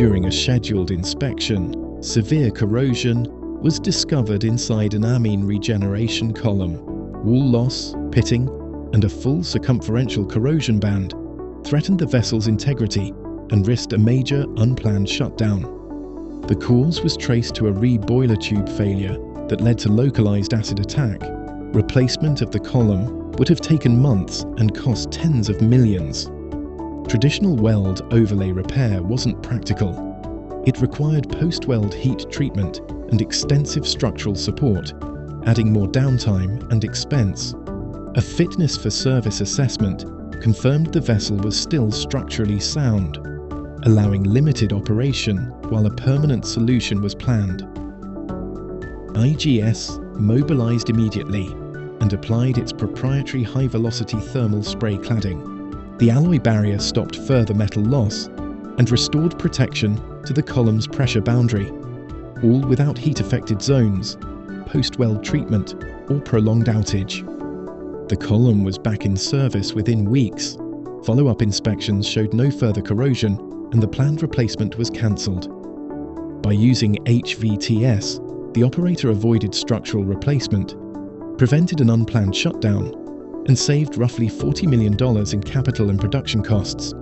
During a scheduled inspection, severe corrosion was discovered inside an Amine regeneration column. Wall loss, pitting, and a full circumferential corrosion band threatened the vessel's integrity and risked a major unplanned shutdown. The cause was traced to a reboiler tube failure that led to localized acid attack. Replacement of the column would have taken months and cost tens of millions. Traditional weld-overlay repair wasn't practical. It required post-weld heat treatment and extensive structural support, adding more downtime and expense. A fitness for service assessment confirmed the vessel was still structurally sound, allowing limited operation while a permanent solution was planned. IGS mobilized immediately and applied its proprietary high-velocity thermal spray cladding. The alloy barrier stopped further metal loss and restored protection to the column's pressure boundary, all without heat-affected zones, post-weld treatment, or prolonged outage. The column was back in service within weeks. Follow-up inspections showed no further corrosion, and the planned replacement was cancelled. By using HVTS, the operator avoided structural replacement, prevented an unplanned shutdown, and saved roughly $40 million in capital and production costs.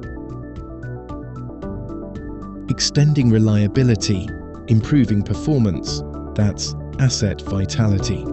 Extending reliability, improving performance, that's asset vitality.